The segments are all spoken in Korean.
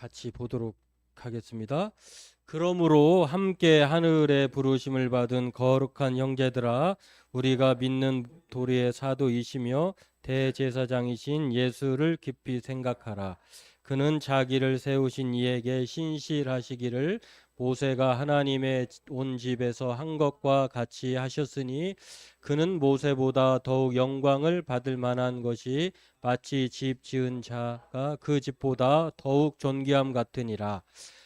같이 보도록 하겠습니다. 그러므로 함께 하늘의 부르심을 받은 거룩한 형제들아, 우리가 믿는 도리의 사도이시며 대제사장이신 예수를 깊이 생각하라. 그는 자기를 세우신 이에게 신실하시기를 모세가 하나님의 온 집에서 한 것과 같이 하셨으니, 그는 모세보다 더욱 영광을 받을 만한 것이 마치 집 지은 자가 그 집보다 더욱 존귀함 같으니라.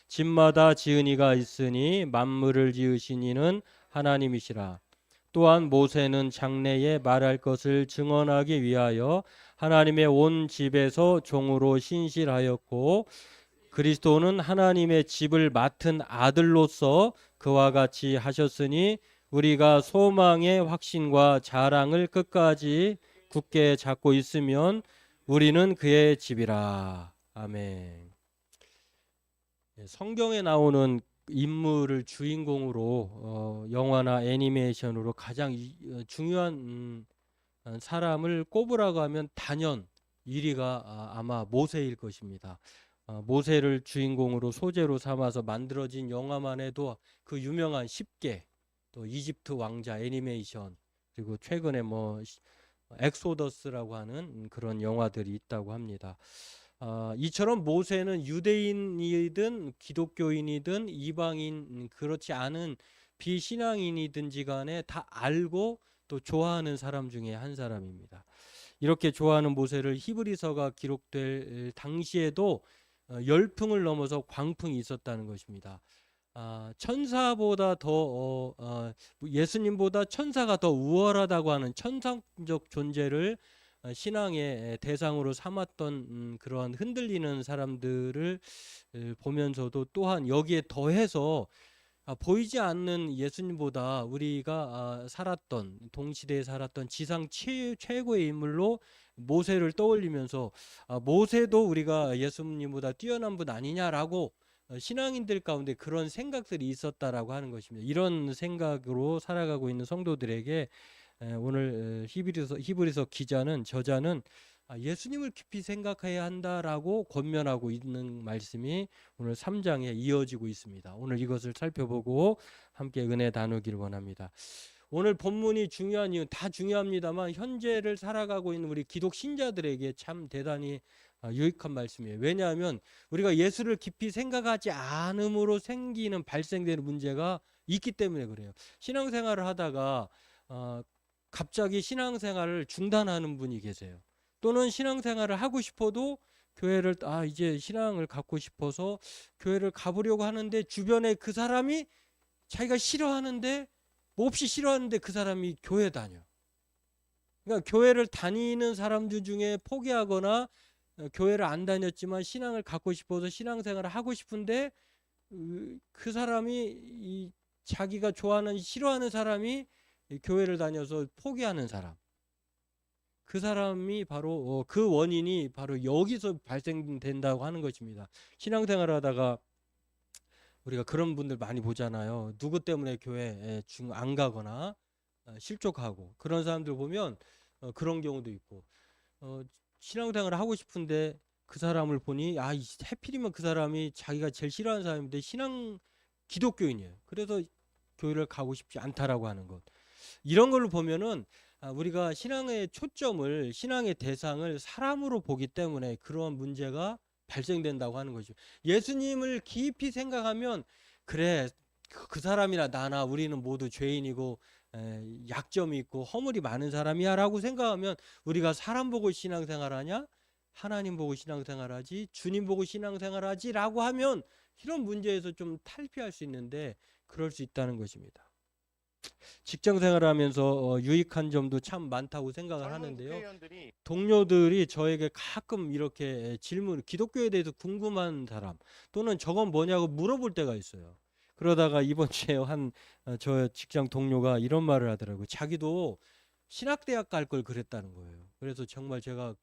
집마다 지은 이가 있으니 만물을 지으신 이는 하나님이시라. 또한 모세는 장래에 말할 것을 증언하기 위하여 하나님의 온 집에서 종으로 신실하였고, 그리스도는 하나님의 집을 맡은 아들로서 그와 같이 하셨으니, 우리가 소망의 확신과 자랑을 끝까지 굳게 잡고 있으면 우리는 그의 집이라. 아멘. 성경에 나오는 인물을 주인공으로 영화나 애니메이션으로 가장 중요한 사람을 꼽으라고 하면 단연 1위가 아마 모세일 것입니다. 모세를 주인공으로 소재로 삼아서 만들어진 영화만 해도 그 유명한 10개, 또 이집트 왕자 애니메이션, 그리고 최근에 뭐 엑소더스라고 하는 그런 영화들이 있다고 합니다. 이처럼 모세는 유대인이든 기독교인이든 이방인, 그렇지 않은 비신앙인이든지 간에 다 알고 또 좋아하는 사람 중에 한 사람입니다. 이렇게 좋아하는 모세를 히브리서가 기록될 당시에도 열풍을 넘어서 광풍이 있었다는 것입니다. 천사보다 더 예수님보다 천사가 더 우월하다고 하는 천상적 존재를 신앙의 대상으로 삼았던 그러한 흔들리는 사람들을 보면서도 또한 여기에 더해서 보이지 않는 예수님보다 우리가 살았던, 동시대에 살았던 지상 최고의 인물로 모세를 떠올리면서 모세도 우리가 예수님보다 뛰어난 분 아니냐라고 신앙인들 가운데 그런 생각들이 있었다라고 하는 것입니다. 이런 생각으로 살아가고 있는 성도들에게 오늘 히브리서 저자는 예수님을 깊이 생각해야 한다라고 권면하고 있는 말씀이 오늘 3장에 이어지고 있습니다. 오늘 이것을 살펴보고 함께 은혜 나누기를 원합니다. 오늘 본문이 중요한 이유는 다 중요합니다만 현재를 살아가고 있는 우리 기독 신자들에게 참 대단히 유익한 말씀이에요. 왜냐하면 우리가 예수를 깊이 생각하지 않음으로 발생되는 문제가 있기 때문에 그래요. 신앙생활을 하다가 갑자기 신앙생활을 중단하는 분이 계세요. 또는 신앙생활을 하고 싶어도 교회를 이제 신앙을 갖고 싶어서 교회를 가보려고 하는데 주변에 그 사람이 자기가 싫어하는데 몹시 싫어하는데 그 사람이 교회 다녀. 그러니까 교회를 다니는 사람들 중에 포기하거나 교회를 안 다녔지만 신앙을 갖고 싶어서 신앙생활을 하고 싶은데 그 사람이 자기가 좋아하는 싫어하는 사람이 교회를 다녀서 포기하는 사람. 그 사람이 바로 그 원인이 바로 여기서 발생된다고 하는 것입니다. 신앙생활을 하다가 우리가 그런 분들 많이 보잖아요. 누구 때문에 교회 안 가거나 실족하고 그런 사람들 보면 그런 경우도 있고 신앙생활을 하고 싶은데 그 사람을 보니 해필이면 그 사람이 자기가 제일 싫어하는 사람인데 기독교인이에요. 그래서 교회를 가고 싶지 않다라고 하는 것. 이런 걸로 보면은 우리가 신앙의 대상을 사람으로 보기 때문에 그러한 문제가 발생된다고 하는 거죠. 예수님을 깊이 생각하면 그래, 그 사람이나 나나 우리는 모두 죄인이고 약점이 있고 허물이 많은 사람이야 라고 생각하면 우리가 사람 보고 신앙생활하냐, 하나님 보고 신앙생활하지, 주님 보고 신앙생활하지 라고 하면 이런 문제에서 좀 탈피할 수 있는데 그럴 수 있다는 것입니다. 직장 생활하면서 유익한 점도 참 많다고 생각을 하는데요. 동료들이 저에게 가끔 이렇게 기독교에 대해서 궁금한 사람 또는 저건 뭐냐고 물어볼 때가 있어요. 그러다가 이번 주에 저 직장 동료가 이런 말을 하더라고요. 자기도 신학대학 갈 걸 그랬다는 거예요. 그래서 정말 제가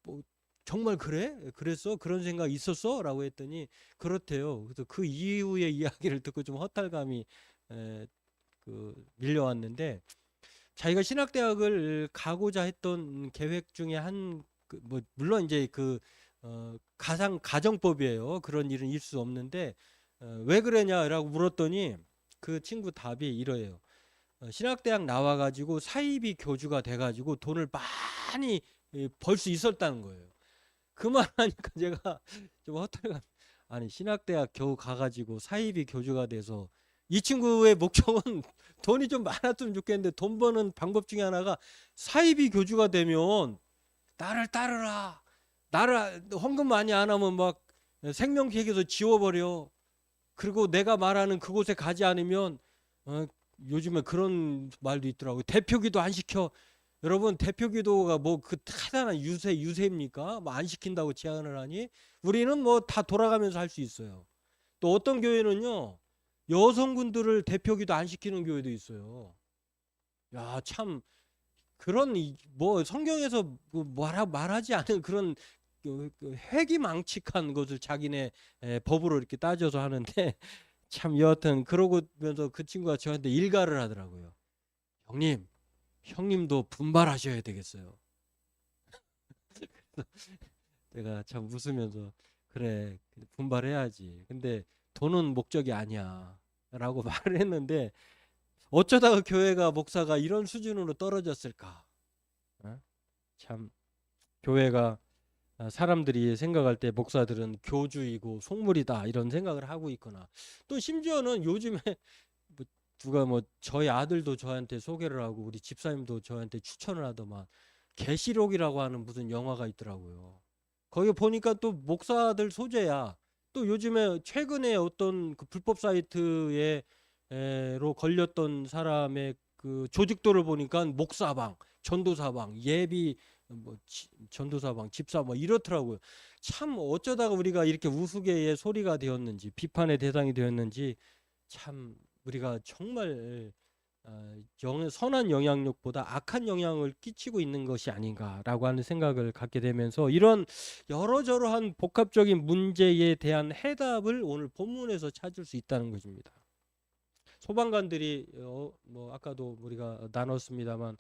뭐 정말 그래? 그랬어? 그런 생각 있었어? 라고 했더니 그렇대요. 그래서 그 이후의 이야기를 듣고 좀 허탈감이 밀려왔는데 자기가 신학대학을 가고자 했던 계획 중에 물론 이제 가정법이에요. 그런 일은 있을 수 없는데 왜 그러냐라고 물었더니 그 친구 답이 이러해요. 신학대학 나와가지고 사이비 교주가 돼가지고 돈을 많이 벌 수 있었다는 거예요. 그 말하니까 제가 좀 허탈해가. 아니 신학대학 겨우 가가지고 사이비 교주가 돼서 이 친구의 목적은 돈이 좀 많았으면 좋겠는데 돈 버는 방법 중에 하나가 사이비 교주가 되면 나를 따르라. 나를 헌금 많이 안 하면 막 생명계획에서 지워버려. 그리고 내가 말하는 그곳에 가지 않으면 요즘에 그런 말도 있더라고요. 대표기도 안 시켜. 여러분 대표기도가 뭐 그 대단한 유세입니까? 뭐 안 시킨다고 제안을 하니 우리는 뭐 다 돌아가면서 할 수 있어요. 또 어떤 교회는요 여성분들을 대표기도 안 시키는 교회도 있어요. 야, 참 그런 뭐 성경에서 말하지 않은 그런 회기망측한 것을 자기네 법으로 이렇게 따져서 하는데 참 여하튼 그러고면서 그 친구가 저한테 일가를 하더라고요. 형님도 분발하셔야 되겠어요. 내가 참 웃으면서 그래 분발해야지. 근데 돈은 목적이 아니야 라고 말을 했는데 어쩌다가 교회가 목사가 이런 수준으로 떨어졌을까. 어? 참 교회가 사람들이 생각할 때 목사들은 교주이고 속물이다 이런 생각을 하고 있거나 또 심지어는 요즘에 뭐 누가 뭐 저희 아들도 저한테 소개를 하고 우리 집사님도 저한테 추천을 하더만 계시록이라고 하는 무슨 영화가 있더라고요. 거기 보니까 또 목사들 소재야. 또 요즘에 최근에 어떤 그 불법 사이트에 로 걸렸던 사람의 그 조직도를 보니까 목사방, 전도사방, 예비 뭐 전도사방, 집사 뭐 이렇더라고요. 참 어쩌다가 우리가 이렇게 우스개의 소리가 되었는지 비판의 대상이 되었는지 참 우리가 정말 선한 영향력보다 악한 영향을 끼치고 있는 것이 아닌가라고 하는 생각을 갖게 되면서 이런 여러저러한 복합적인 문제에 대한 해답을 오늘 본문에서 찾을 수 있다는 것입니다. 소방관들이 뭐 아까도 우리가 나눴습니다만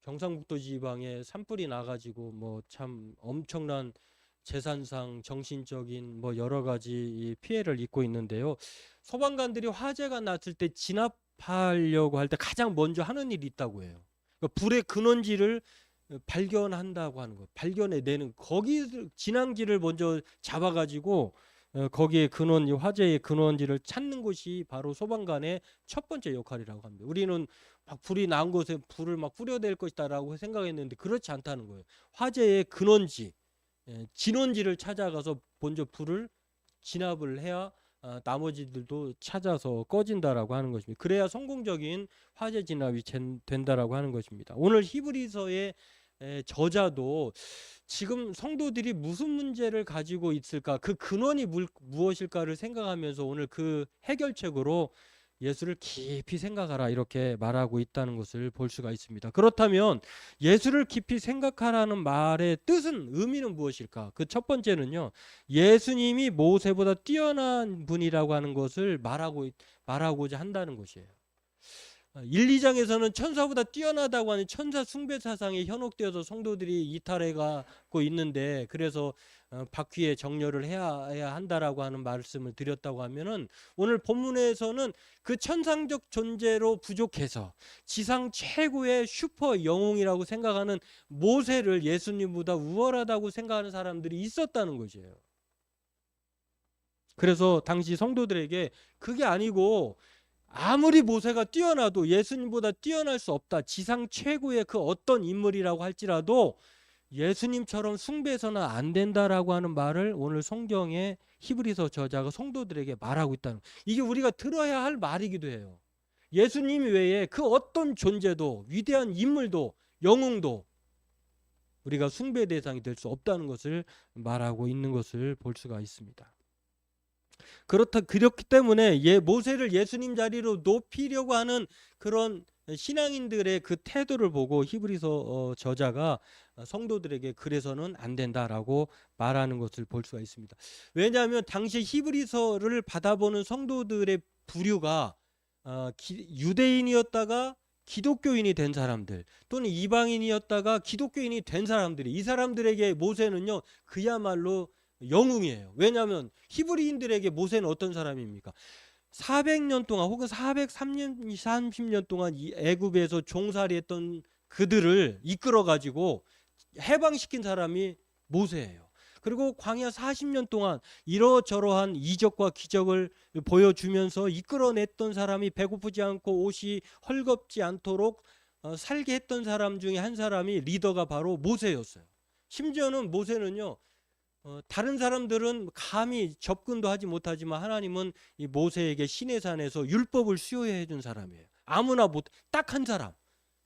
경상북도 지방에 산불이 나가지고 뭐 참 엄청난 재산상 정신적인 뭐 여러 가지 피해를 입고 있는데요. 소방관들이 화재가 났을 때 진압하려고 할 때 가장 먼저 하는 일이 있다고 해요. 그러니까 불의 근원지를 발견한다고 하는 거. 발견해내는 거기 진앙지를 먼저 잡아가지고 거기에 화재의 근원지를 찾는 것이 바로 소방관의 첫 번째 역할이라고 합니다. 우리는 막 불이 난 곳에 불을 막 뿌려댈 것이다라고 생각했는데 그렇지 않다는 거예요. 화재의 근원지, 진원지를 찾아가서 먼저 불을 진압을 해야 나머지들도 찾아서 꺼진다라고 하는 것입니다. 그래야 성공적인 화재 진압이 된다라고 하는 것입니다. 오늘 히브리서의 저자도 지금 성도들이 무슨 문제를 가지고 있을까, 그 근원이 무엇일까를 생각하면서 오늘 그 해결책으로 예수를 깊이 생각하라 이렇게 말하고 있다는 것을 볼 수가 있습니다. 그렇다면 예수를 깊이 생각하라는 말의 뜻은, 의미는 무엇일까? 그 첫 번째는요, 예수님이 모세보다 뛰어난 분이라고 하는 것을 말하고자 한다는 것이에요. 1, 2장에서는 천사보다 뛰어나다고 하는 천사 숭배 사상에 현혹되어서 성도들이 이탈해가고 있는데, 그래서 바퀴에 정렬을 해야 한다라고 하는 말씀을 드렸다고 하면은, 오늘 본문에서는 그 천상적 존재로 부족해서 지상 최고의 슈퍼 영웅이라고 생각하는 모세를 예수님보다 우월하다고 생각하는 사람들이 있었다는 것이에요. 그래서 당시 성도들에게 그게 아니고, 아무리 모세가 뛰어나도 예수님보다 뛰어날 수 없다. 지상 최고의 그 어떤 인물이라고 할지라도 예수님처럼 숭배해서는 안 된다라고 하는 말을 오늘 성경의 히브리서 저자가 성도들에게 말하고 있다는, 이게 우리가 들어야 할 말이기도 해요. 예수님 외에 그 어떤 존재도, 위대한 인물도, 영웅도 우리가 숭배 대상이 될 수 없다는 것을 말하고 있는 것을 볼 수가 있습니다. 그렇기 때문에 모세를 예수님 자리로 높이려고 하는 그런 신앙인들의 그 태도를 보고 히브리서 저자가 성도들에게 그래서는 안 된다라고 말하는 것을 볼 수가 있습니다. 왜냐하면 당시 히브리서를 받아보는 성도들의 부류가 유대인이었다가 기독교인이 된 사람들 또는 이방인이었다가 기독교인이 된 사람들이, 이 사람들에게 모세는요 그야말로 영웅이에요. 왜냐하면 히브리인들에게 모세는 어떤 사람입니까? 400년 동안 혹은 430년 동안 이 애굽에서 종살이했던 그들을 이끌어 가지고 해방시킨 사람이 모세예요. 그리고 광야 40년 동안 이러저러한 이적과 기적을 보여주면서 이끌어냈던 사람이, 배고프지 않고 옷이 헐겁지 않도록 살게 했던 사람 중에 한 사람이, 리더가 바로 모세였어요. 심지어는 모세는요, 다른 사람들은 감히 접근도 하지 못하지만 하나님은 이 모세에게 시내산에서 율법을 수여해 준 사람이에요. 아무나 못, 딱 한 사람.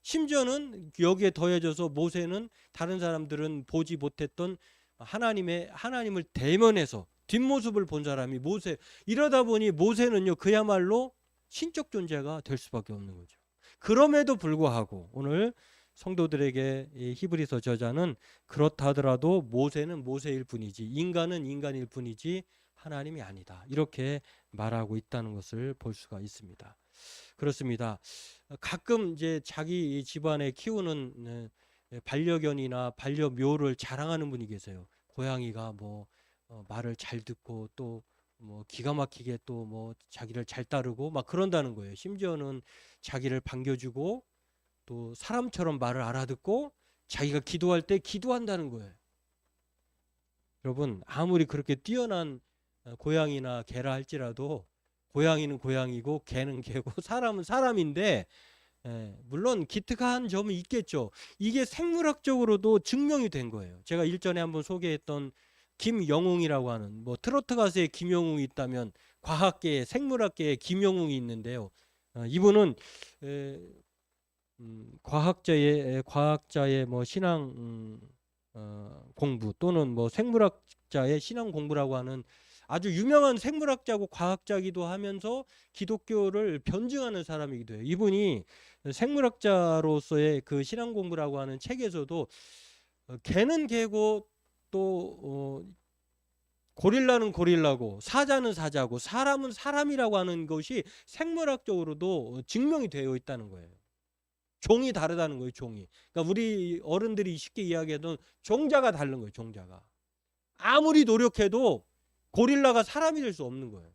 심지어는 여기에 더해져서 모세는 다른 사람들은 보지 못했던 하나님을 대면해서 뒷모습을 본 사람이 모세. 이러다 보니 모세는요 그야말로 신적 존재가 될 수밖에 없는 거죠. 그럼에도 불구하고 오늘 성도들에게 이 히브리서 저자는 그렇다 하더라도 모세는 모세일 뿐이지, 인간은 인간일 뿐이지 하나님이 아니다, 이렇게 말하고 있다는 것을 볼 수가 있습니다. 그렇습니다. 가끔 이제 자기 집안에 키우는 반려견이나 반려묘를 자랑하는 분이 계세요. 고양이가 뭐 말을 잘 듣고 또 뭐 기가 막히게 또 뭐 자기를 잘 따르고 막 그런다는 거예요. 심지어는 자기를 반겨주고 또 사람처럼 말을 알아듣고 자기가 기도할 때 기도한다는 거예요. 여러분, 아무리 그렇게 뛰어난 고양이나 개라 할지라도 고양이는 고양이고 개는 개고 사람은 사람인데, 물론 기특한 점은 있겠죠. 이게 생물학적으로도 증명이 된 거예요. 제가 일전에 한번 소개했던 김영웅이라고 하는, 뭐 트로트 가수의 김영웅이 있다면 과학계에, 생물학계에 김영웅이 있는데요. 이분은 과학자의 뭐 신앙 공부 또는 뭐 생물학자의 신앙 공부라고 하는 아주 유명한 생물학자고 과학자기도 하면서 기독교를 변증하는 사람이기도 해요. 이분이 생물학자로서의 그 신앙 공부라고 하는 책에서도 개는 개고 또 고릴라는 고릴라고 사자는 사자고 사람은 사람이라고 하는 것이 생물학적으로도 증명이 되어 있다는 거예요. 종이 다르다는 거예요. 종이. 그러니까 우리 어른들이 쉽게 이야기하던 종자가 다른 거예요. 종자가. 아무리 노력해도 고릴라가 사람이 될 수 없는 거예요.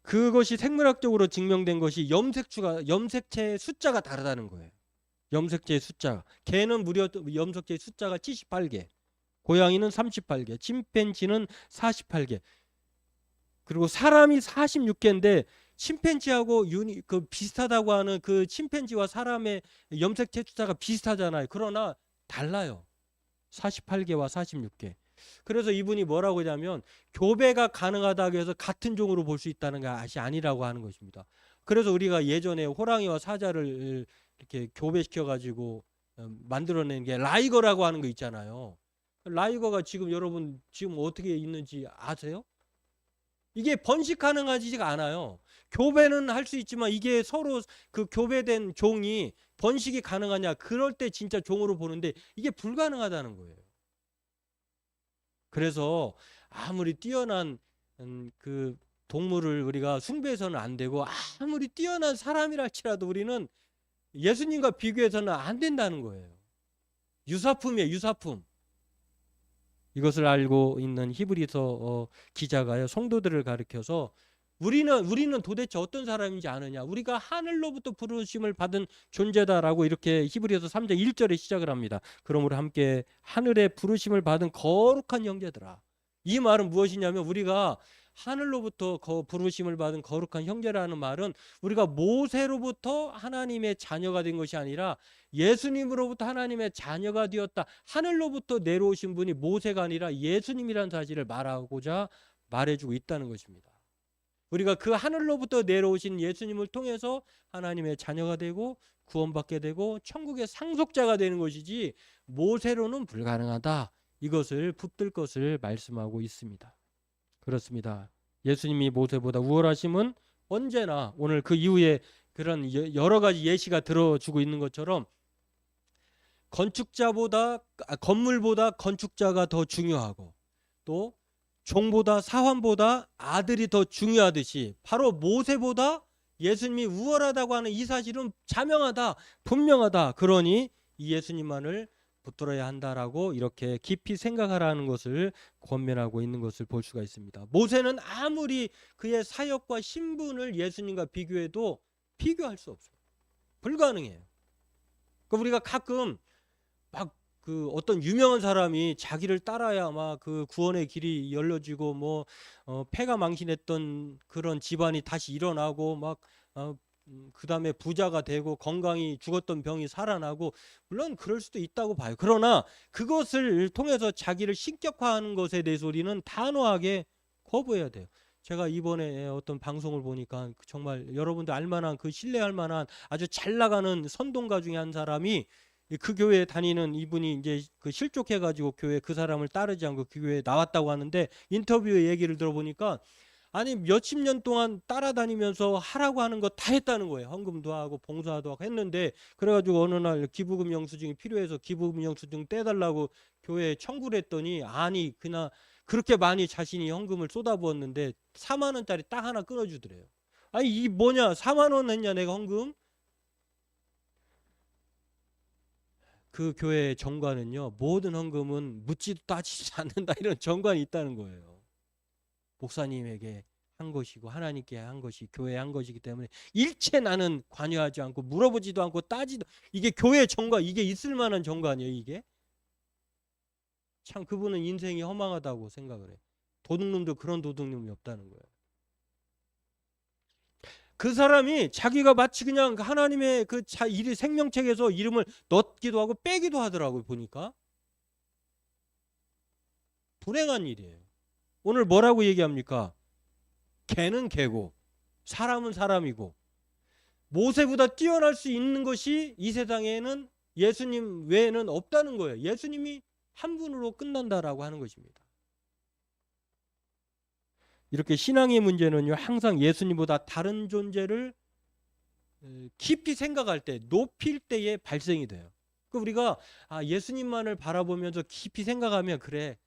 그것이 생물학적으로 증명된 것이 염색체의 숫자가 다르다는 거예요. 염색체의 숫자. 개는 무려 염색체의 숫자가 78개. 고양이는 38개. 침팬지는 48개. 그리고 사람이 46개인데 침팬지하고 비슷하다고 하는 그 침팬지와 사람의 염색체 숫자가 비슷하잖아요. 그러나 달라요. 48개와 46개. 그래서 이분이 뭐라고 하냐면 교배가 가능하다고 해서 같은 종으로 볼 수 있다는 것이 아니라고 하는 것입니다. 그래서 우리가 예전에 호랑이와 사자를 이렇게 교배시켜 가지고 만들어낸 게 라이거라고 하는 거 있잖아요. 라이거가 지금 여러분 지금 어떻게 있는지 아세요? 이게 번식 가능하지가 않아요. 교배는 할 수 있지만 이게 서로 그 교배된 종이 번식이 가능하냐, 그럴 때 진짜 종으로 보는데 이게 불가능하다는 거예요. 그래서 아무리 뛰어난 그 동물을 우리가 숭배해서는 안 되고, 아무리 뛰어난 사람이라 할지라도 우리는 예수님과 비교해서는 안 된다는 거예요. 유사품이에요. 유사품. 이것을 알고 있는 히브리서 기자가요, 성도들을 가리켜서 우리는 도대체 어떤 사람인지 아느냐, 우리가 하늘로부터 부르심을 받은 존재다라고 이렇게 히브리서 3장 1절에 시작을 합니다. 그러므로 함께 하늘의 부르심을 받은 거룩한 형제들아. 이 말은 무엇이냐면 우리가 하늘로부터 부르심을 받은 거룩한 형제라는 말은 우리가 모세로부터 하나님의 자녀가 된 것이 아니라 예수님으로부터 하나님의 자녀가 되었다. 하늘로부터 내려오신 분이 모세가 아니라 예수님이라는 사실을 말해주고 있다는 것입니다. 우리가 그 하늘로부터 내려오신 예수님을 통해서 하나님의 자녀가 되고 구원받게 되고 천국의 상속자가 되는 것이지 모세로는 불가능하다. 이것을 붙들 것을 말씀하고 있습니다. 그렇습니다. 예수님이 모세보다 우월하심은 언제나 오늘 그 이후에 그런 여러 가지 예시가 들어주고 있는 것처럼 건물보다 건축자가 더 중요하고 또 종보다 사환보다 아들이 더 중요하듯이 바로 모세보다 예수님이 우월하다고 하는 이 사실은 자명하다, 분명하다. 그러니 이 예수님만을 붙들어야 한다라고 이렇게 깊이 생각하라는 것을 권면하고 있는 것을 볼 수가 있습니다. 모세는 아무리 그의 사역과 신분을 예수님과 비교해도 비교할 수 없어요. 불가능해요. 우리가 가끔 막 그 어떤 유명한 사람이 자기를 따라야 막 그 구원의 길이 열려지고 뭐 폐가 망신했던 그런 집안이 다시 일어나고 막 그다음에 부자가 되고 건강히 죽었던 병이 살아나고, 물론 그럴 수도 있다고 봐요. 그러나 그것을 통해서 자기를 신격화하는 것에 대해서 우리는 단호하게 거부해야 돼요. 제가 이번에 어떤 방송을 보니까 정말 여러분들 알만한 그 신뢰할 만한 아주 잘 나가는 선동가 중에 한 사람이 그 교회에 다니는 이분이 이제 그 실족해가지고 교회 그 사람을 따르지 않고 그 교회에 나왔다고 하는데, 인터뷰의 얘기를 들어보니까 아니 몇십 년 동안 따라다니면서 하라고 하는 거 다 했다는 거예요. 헌금도 하고 봉사도 하고 했는데, 그래가지고 어느 날 기부금 영수증이 필요해서 기부금 영수증 떼달라고 교회에 청구를 했더니, 아니 그냥 그렇게 많이 자신이 헌금을 쏟아부었는데 4만 원짜리 딱 하나 끊어주더래요. 아니 이 뭐냐, 4만 원 했냐 내가 헌금? 그 교회의 정관은요, 모든 헌금은 묻지도 따지지 않는다, 이런 정관이 있다는 거예요. 목사님에게 한 것이고 하나님께 한 것이, 교회에 한 것이기 때문에 일체 나는 관여하지 않고 물어보지도 않고 따지도, 이게 교회 정관, 이게 있을 만한 정관이에요. 이게 참 그분은 인생이 허망하다고 생각을 해. 도둑놈도 그런 도둑놈이 없다는 거예요. 그 사람이 자기가 마치 그냥 하나님의 그 일이 생명책에서 이름을 넣기도 하고 빼기도 하더라고요. 보니까 불행한 일이에요. 오늘 뭐라고 얘기합니까? 개는 개고 사람은 사람이고, 모세보다 뛰어날 수 있는 것이 이 세상에는 예수님 외에는 없다는 거예요. 예수님이 한 분으로 끝난다라고 하는 것입니다. 이렇게 신앙의 문제는요, 항상 예수님보다 다른 존재를 깊이 생각할 때, 높일 때에 발생이 돼요. 우리가 예수님만을 바라보면서 깊이 생각하면, 그래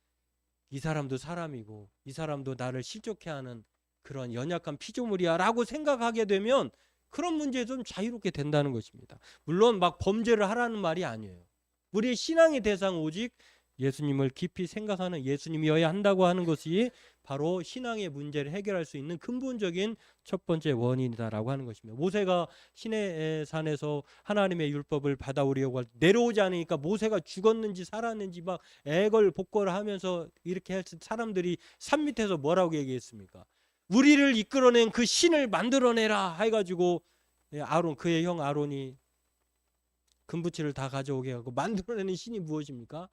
이 사람도 사람이고 이 사람도 나를 실족해 하는 그런 연약한 피조물이야 라고 생각하게 되면 그런 문제에 좀 자유롭게 된다는 것입니다. 물론 막 범죄를 하라는 말이 아니에요. 우리의 신앙의 대상은 오직 예수님을 깊이 생각하는 예수님이어야 한다고 하는 것이 바로 신앙의 문제를 해결할 수 있는 근본적인 첫 번째 원인이다라고 하는 것입니다. 모세가 시내 산에서 하나님의 율법을 받아오려고 할 때 내려오지 않으니까 모세가 죽었는지 살았는지 막 애걸복걸을 하면서 이렇게 했을 사람들이 산 밑에서 뭐라고 얘기했습니까? 우리를 이끌어낸 그 신을 만들어내라 해가지고 아론, 그의 형 아론이 금부치를 다 가져오게 하고 만들어내는 신이 무엇입니까?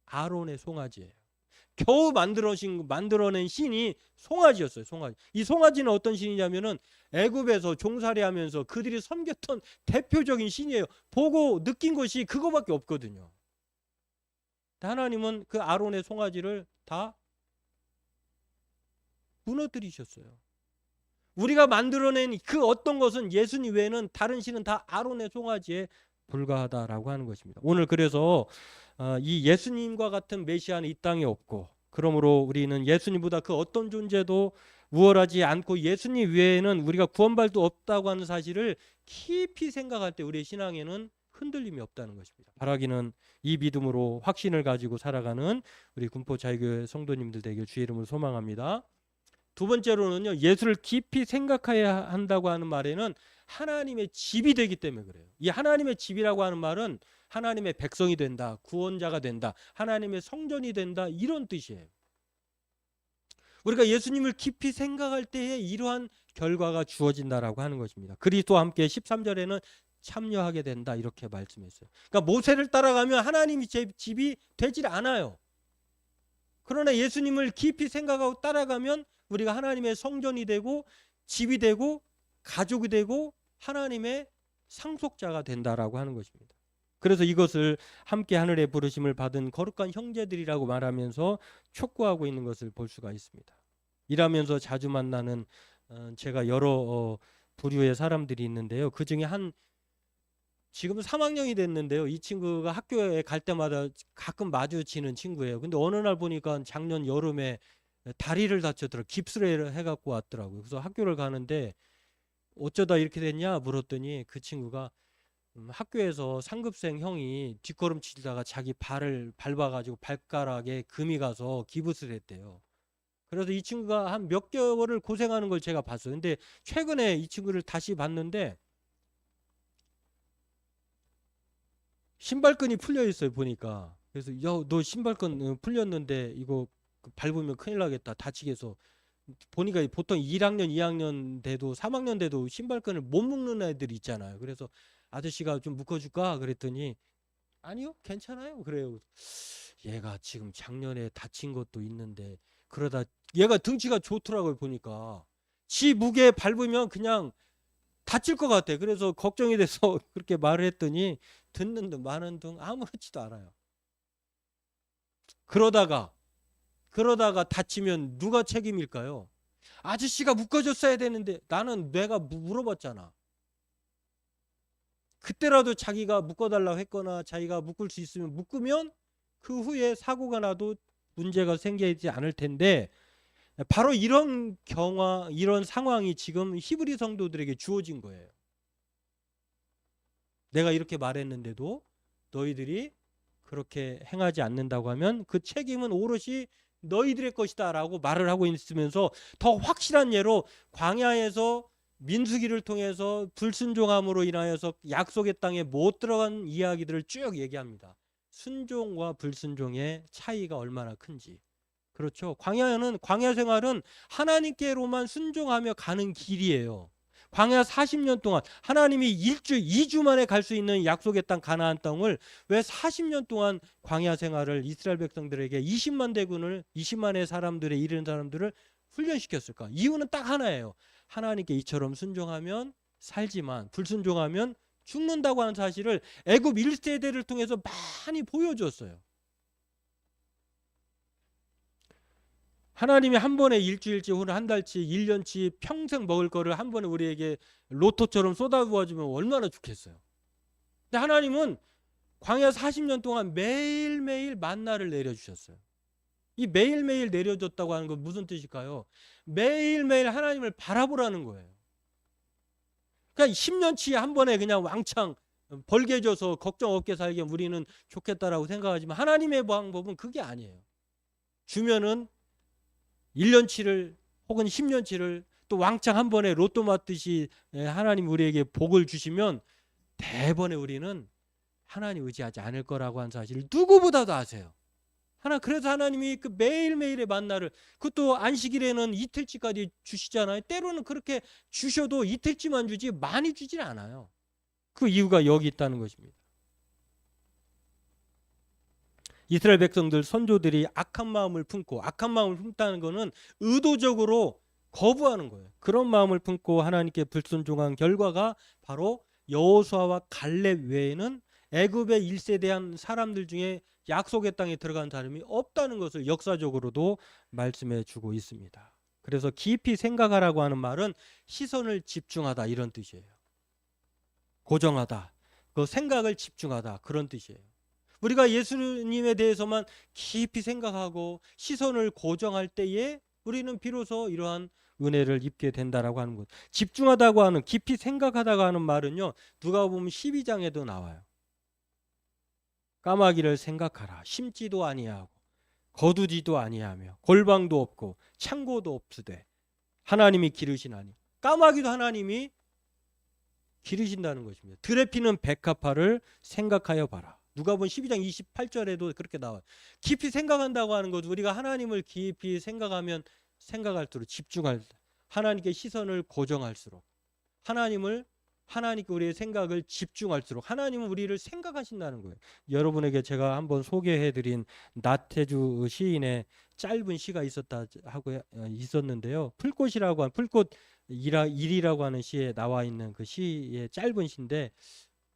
아론의 송아지예요. 겨우 만들어낸 신이 송아지였어요. 송아지. 이 송아지는 어떤 신이냐면은 애굽에서 종살이하면서 그들이 섬겼던 대표적인 신이에요. 보고 느낀 것이 그거밖에 없거든요. 하나님은 그 아론의 송아지를 다 무너뜨리셨어요. 우리가 만들어낸 그 어떤 것은 예수님 외에는 다른 신은 다 아론의 송아지에 불과하다라고 하는 것입니다. 오늘 그래서 이 예수님과 같은 메시아는 이 땅에 없고, 그러므로 우리는 예수님보다 그 어떤 존재도 우월하지 않고 예수님 외에는 우리가 구원받을 수 없다고 하는 사실을 깊이 생각할 때 우리의 신앙에는 흔들림이 없다는 것입니다. 바라기는 이 믿음으로 확신을 가지고 살아가는 우리 군포자유교회 성도님들 되길 주의 이름으로 소망합니다. 두 번째로는요, 예수를 깊이 생각해야 한다고 하는 말에는 하나님의 집이 되기 때문에 그래요. 이 하나님의 집이라고 하는 말은 하나님의 백성이 된다, 구원자가 된다, 하나님의 성전이 된다, 이런 뜻이에요. 우리가 예수님을 깊이 생각할 때에 이러한 결과가 주어진다라고 하는 것입니다. 그리스도와 함께 13절에는 참여하게 된다, 이렇게 말씀했어요. 그러니까 모세를 따라가면 하나님이 제 집이 되질 않아요. 그러나 예수님을 깊이 생각하고 따라가면 우리가 하나님의 성전이 되고 집이 되고 가족이 되고 하나님의 상속자가 된다라고 하는 것입니다. 그래서 이것을 함께 하늘의 부르심을 받은 거룩한 형제들이라고 말하면서 촉구하고 있는 것을 볼 수가 있습니다. 일하면서 자주 만나는 제가 여러 부류의 사람들이 있는데요. 그 중에 지금 3학년이 됐는데요. 이 친구가 학교에 갈 때마다 가끔 마주치는 친구예요. 근데 어느 날 보니까 작년 여름에 다리를 다쳤더라고요. 깁스를 해갖고 왔더라고요. 그래서 학교를 가는데 어쩌다 이렇게 됐냐 물었더니 그 친구가 학교에서 상급생 형이 뒷걸음치다가 자기 발을 밟아가지고 발가락에 금이 가서 기부스를 했대요. 그래서 이 친구가 한 몇 개월을 고생하는 걸 제가 봤어요. 근데 최근에 이 친구를 다시 봤는데 신발끈이 풀려 있어요, 보니까. 그래서 야, 너 신발끈 풀렸는데 이거 밟으면 큰일 나겠다. 다치겠어. 보니까 보통 1학년, 2학년 돼도 3학년 돼도 신발끈을 못 묶는 애들 있잖아요. 그래서 아저씨가 좀 묶어줄까? 그랬더니 아니요, 괜찮아요. 그래요. 얘가 지금 작년에 다친 것도 있는데 그러다 얘가 등치가 좋더라고요, 보니까. 지 무게 밟으면 그냥 다칠 것 같아. 그래서 걱정이 돼서 그렇게 말을 했더니 듣는 둥 마는 둥 아무렇지도 않아요. 그러다가 다치면 누가 책임일까요? 아저씨가 묶어줬어야 되는데 나는 내가 물어봤잖아. 그때라도 자기가 묶어달라고 했거나 자기가 묶을 수 있으면 묶으면 그 후에 사고가 나도 문제가 생기지 않을 텐데 바로 이런 이런 상황이 지금 히브리 성도들에게 주어진 거예요. 내가 이렇게 말했는데도 너희들이 그렇게 행하지 않는다고 하면 그 책임은 오롯이 너희들의 것이다 라고 말을 하고 있으면서 더 확실한 예로 광야에서 민수기를 통해서 불순종함으로 인하여서 약속의 땅에 못 들어간 이야기들을 쭉 얘기합니다. 순종과 불순종의 차이가 얼마나 큰지. 그렇죠. 광야 생활은 하나님께로만 순종하며 가는 길이에요. 광야 40년 동안 하나님이 2주 만에 갈 수 있는 약속의 땅 가나안 땅을 왜 40년 동안 광야 생활을 이스라엘 백성들에게 20만의 사람들에 이르는 사람들을 훈련시켰을까? 이유는 딱 하나예요. 하나님께 이처럼 순종하면 살지만 불순종하면 죽는다고 하는 사실을 애굽 1세대를 통해서 많이 보여줬어요. 하나님이 한 번에 일주일치 혹은 한 달치 1년치 평생 먹을 거를 한 번에 우리에게 로또처럼 쏟아부어주면 얼마나 좋겠어요. 근데 하나님은 광야 40년 동안 매일매일 만나를 내려주셨어요. 이 매일매일 내려줬다고 하는 건 무슨 뜻일까요? 매일매일 하나님을 바라보라는 거예요. 그러니까 10년치 한 번에 그냥 왕창 벌게 줘서 걱정 없게 살게 우리는 좋겠다라고 생각하지만 하나님의 방법은 그게 아니에요. 주면은 1년치를 혹은 10년치를 또 왕창 한 번에 로또 맞듯이 하나님 우리에게 복을 주시면 대번에 우리는 하나님 의지하지 않을 거라고 하는 사실을 누구보다도 아세요. 그래서 하나님이 그 매일매일의 만나를 그것도 안식일에는 이틀치까지 주시잖아요. 때로는 그렇게 주셔도 이틀치만 주지 많이 주질 않아요. 그 이유가 여기 있다는 것입니다. 이스라엘 백성들 선조들이 악한 마음을 품다는 것은 의도적으로 거부하는 거예요. 그런 마음을 품고 하나님께 불순종한 결과가 바로 여호수아와 갈렙 외에는 애굽의 1세대한 사람들 중에 약속의 땅에 들어간 사람이 없다는 것을 역사적으로도 말씀해 주고 있습니다. 그래서 깊이 생각하라고 하는 말은 시선을 집중하다 이런 뜻이에요. 고정하다. 그 생각을 집중하다 그런 뜻이에요. 우리가 예수님에 대해서만 깊이 생각하고 시선을 고정할 때에 우리는 비로소 이러한 은혜를 입게 된다라고 하는 것. 집중하다고 하는 깊이 생각하다고 하는 말은요. 누가 보면 12장에도 나와요. 까마귀를 생각하라. 심지도 아니하고 거두지도 아니하며 골방도 없고 창고도 없으되 하나님이 기르시나니. 까마귀도 하나님이 기르신다는 것입니다. 들에 피는 백합화를 생각하여 봐라. 누가복음 12장 28절에도 그렇게 나와요. 깊이 생각한다고 하는 것, 우리가 하나님을 깊이 생각하면 생각할수록 하나님께 시선을 고정할수록 하나님께 우리의 생각을 집중할수록 하나님은 우리를 생각하신다는 거예요. 여러분에게 제가 한번 소개해드린 나태주 시인의 짧은 시가 있었는데요. 풀꽃 일이라고 하는 시에 나와 있는 그 시의 짧은 시인데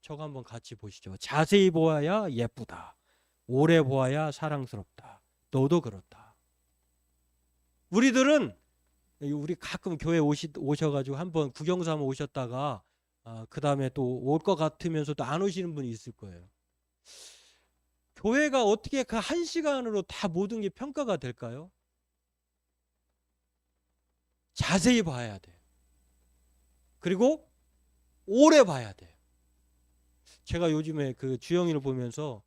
저거 한번 같이 보시죠. 자세히 보아야 예쁘다. 오래 보아야 사랑스럽다. 너도 그렇다. 우리 가끔 교회 오셔가지고 한번 구경삼아 오셨다가 그 다음에 또 올 것 같으면서도 안 오시는 분이 있을 거예요. 교회가 어떻게 그 한 시간으로 다 모든 게 평가가 될까요? 자세히 봐야 돼. 그리고 오래 봐야 돼요. 제가 요즘에 그 주영이를 보면서,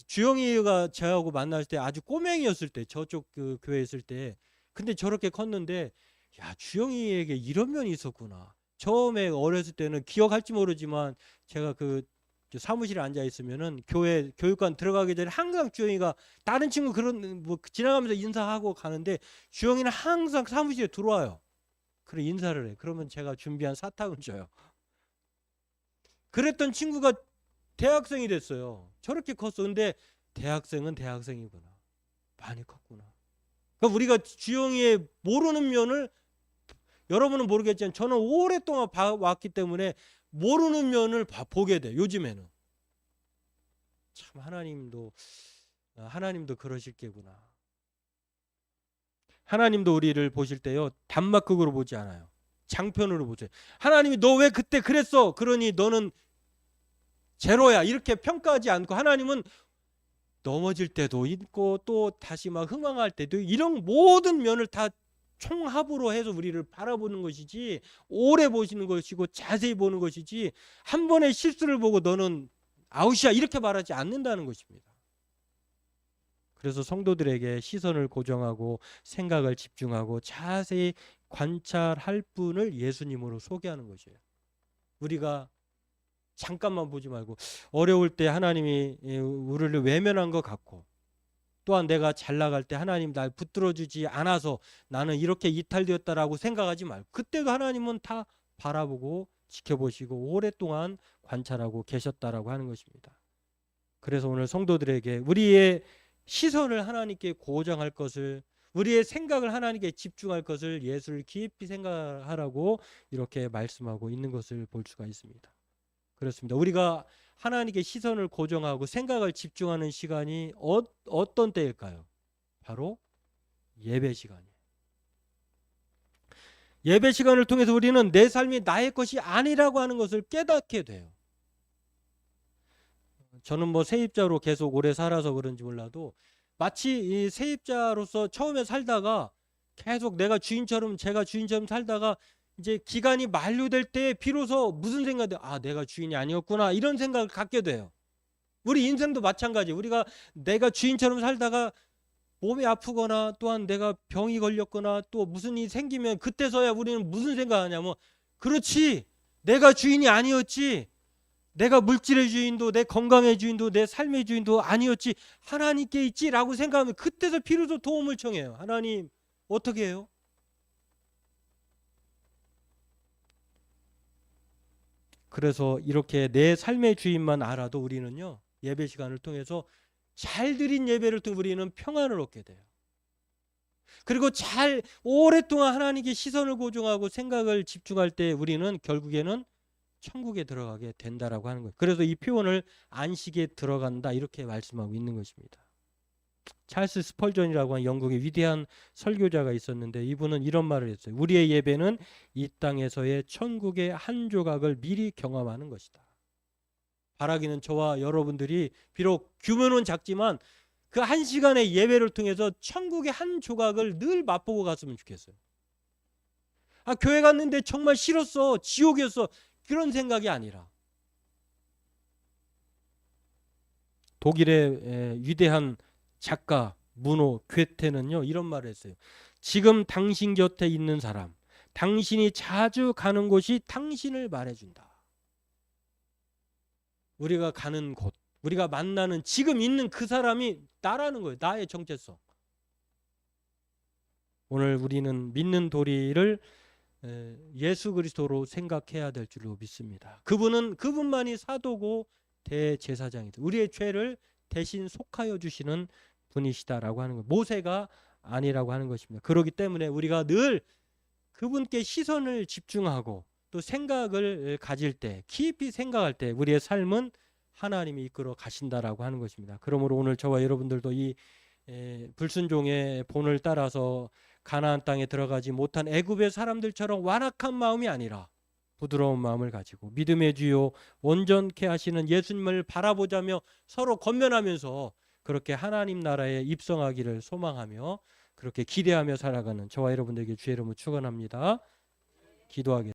주영이가 저하고 만났을 때 아주 꼬맹이였을 때, 저쪽 그 교회에 있을 때, 근데 저렇게 컸는데, 야, 주영이에게 이런 면이 있었구나. 처음에 어렸을 때는 기억할지 모르지만 제가 그 사무실에 앉아 있으면은 교회 교육관 들어가기 전에 항상 주영이가, 다른 친구 그런 뭐 지나가면서 인사하고 가는데 주영이는 항상 사무실에 들어와요. 그래 인사를 해. 그러면 제가 준비한 사탕을 줘요. 그랬던 친구가 대학생이 됐어요. 저렇게 컸어. 근데 대학생은 대학생이구나. 많이 컸구나. 그러니까 우리가 주영이의 모르는 면을, 여러분은 모르겠지만 저는 오랫동안 왔기 때문에 모르는 면을 보게 돼. 요즘에는. 참 하나님도 그러실 게구나. 하나님도 우리를 보실 때요, 단막극으로 보지 않아요. 장편으로 보세요. 하나님이 너 왜 그때 그랬어? 그러니 너는 제로야. 이렇게 평가하지 않고, 하나님은 넘어질 때도 있고 또 다시 막 흥황할 때도, 이런 모든 면을 다 총합으로 해서 우리를 바라보는 것이지, 오래 보시는 것이고 자세히 보는 것이지, 한 번의 실수를 보고 너는 아웃이야 이렇게 말하지 않는다는 것입니다. 그래서 성도들에게 시선을 고정하고 생각을 집중하고 자세히 관찰할 분을 예수님으로 소개하는 것이에요. 우리가 잠깐만 보지 말고, 어려울 때 하나님이 우리를 외면한 것 같고, 또한 내가 잘 나갈 때 하나님 날 붙들어주지 않아서 나는 이렇게 이탈되었다라고 생각하지 말고, 그때도 하나님은 다 바라보고 지켜보시고 오랫동안 관찰하고 계셨다라고 하는 것입니다. 그래서 오늘 성도들에게 우리의 시선을 하나님께 고정할 것을, 우리의 생각을 하나님께 집중할 것을 예수를 깊이 생각하라고 이렇게 말씀하고 있는 것을 볼 수가 있습니다. 그렇습니다. 우리가 하나님께 시선을 고정하고 생각을 집중하는 시간이 어떤 때일까요? 바로 예배 시간이에요. 예배 시간을 통해서 우리는 내 삶이 나의 것이 아니라고 하는 것을 깨닫게 돼요. 저는 뭐 세입자로 계속 오래 살아서 그런지 몰라도, 마치 이 세입자로서 처음에 살다가 계속 제가 주인처럼 살다가 이제 기간이 만료될 때 비로소 무슨 생각이, 아, 내가 주인이 아니었구나, 이런 생각을 갖게 돼요. 우리 인생도 마찬가지. 우리가 내가 주인처럼 살다가 몸이 아프거나 또한 내가 병이 걸렸거나 또 무슨 일이 생기면 그때서야 우리는 무슨 생각하냐면, 그렇지, 내가 주인이 아니었지, 내가 물질의 주인도 내 건강의 주인도 내 삶의 주인도 아니었지, 하나님께 있지라고 생각하면 그때서 비로소 도움을 청해요. 하나님 어떻게 해요? 그래서 이렇게 내 삶의 주인만 알아도 우리는요, 예배 시간을 통해서 잘 드린 예배를 통해 우리는 평안을 얻게 돼요. 그리고 잘 오랫동안 하나님께 시선을 고정하고 생각을 집중할 때 우리는 결국에는 천국에 들어가게 된다라고 하는 거예요. 그래서 이 표현을 안식에 들어간다 이렇게 말씀하고 있는 것입니다. 찰스 스펄전이라고 하는 영국의 위대한 설교자가 있었는데, 이분은 이런 말을 했어요. 우리의 예배는 이 땅에서의 천국의 한 조각을 미리 경험하는 것이다. 바라기는 저와 여러분들이 비록 규모는 작지만 그 한 시간의 예배를 통해서 천국의 한 조각을 늘 맛보고 갔으면 좋겠어요. 아, 교회 갔는데 정말 싫었어, 지옥이었어, 그런 생각이 아니라, 독일의 위대한 작가 무노 괴테는요, 이런 말을 했어요. 지금 당신 곁에 있는 사람, 당신이 자주 가는 곳이 당신을 말해준다. 우리가 가는 곳, 우리가 만나는 지금 있는 그 사람이 나라는 거예요. 나의 정체성. 오늘 우리는 믿는 도리를 예수 그리스도로 생각해야 될 줄로 믿습니다. 그분만이 사도고 대제사장이다. 우리의 죄를 대신 속하여 주시는 분이시다라고 하는 것. 모세가 아니라고 하는 것입니다. 그렇기 때문에 우리가 늘 그분께 시선을 집중하고 또 생각을 가질 때, 깊이 생각할 때 우리의 삶은 하나님이 이끌어 가신다라고 하는 것입니다. 그러므로 오늘 저와 여러분들도 이 불순종의 본을 따라서 가나안 땅에 들어가지 못한 애굽의 사람들처럼 완악한 마음이 아니라 부드러운 마음을 가지고 믿음의 주요 온전케 하시는 예수님을 바라보자며 서로 권면하면서 그렇게 하나님 나라에 입성하기를 소망하며 그렇게 기대하며 살아가는 저와 여러분들에게 주의 이름으로 축원합니다. 기도하겠습니다.